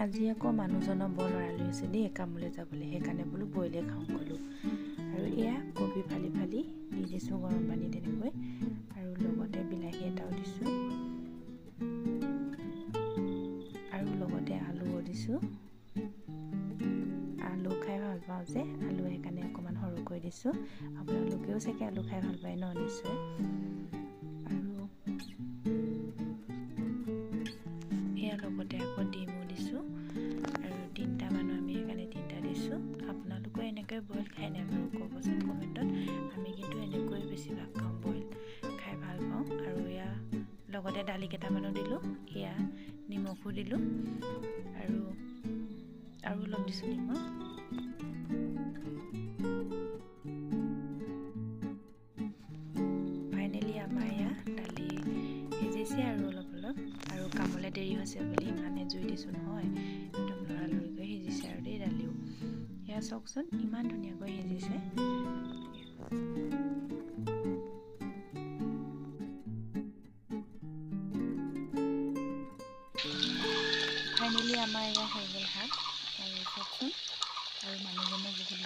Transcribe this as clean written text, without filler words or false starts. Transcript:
আজি আকৌ মানুহজনৰ বৰ লৰালি হৈছে দেই কামলৈ যাবলৈ, সেইকাৰণে বোলো বইলে খাওঁ ক'লোঁ। আৰু এয়া কবি ফালি ফালি দি দিছোঁ গৰম পানী তেনেকৈ, আৰু লগতে বিলাহী এটাও দিছোঁ, আৰু লগতে আলুও দিছোঁ। আলু খাই ভাল পাওঁ যে, আলু সেইকাৰণে অকণমান সৰুকৈ দিছোঁ। আপোনালোকেও চাগে আলু খাই ভাল পায় ন? নিশ্চয়। আৰু এয়া লগতে আকৌ ডিমো দিছোঁ, আৰু 3টা মানুহ আমি সেইকাৰণে 3টা দিছোঁ। আপোনালোকে এনেকৈ বইল খাই নাই বাৰু ক'বচোন কমেণ্টত। আমি কিন্তু এনেকৈ বেছিভাগ খাওঁ, বইল খাই ভাল পাওঁ। আৰু এয়া লগতে দালি কেইটামানো দিলোঁ, এয়া নিমখো দিলোঁ, আৰু অলপ দিছোঁ নিমখ। ফাইনেলি আমাৰ এয়া দালি সিজিছে আৰু অলপ অলপ, আৰু কামলৈ দেৰি হৈছে বুলি ইমানে জুই দিছোঁ নহয়, একদম লৰালৰিকৈ সিজিছে আৰু দেই দালিও। এয়া চাওকচোন ইমান ধুনীয়াকৈ সিজিছে। ফাইনেলি আমাৰ এয়া হৈ গ'ল শাক, আৰু চাওকচোন, আৰু মানুহজনো বহুত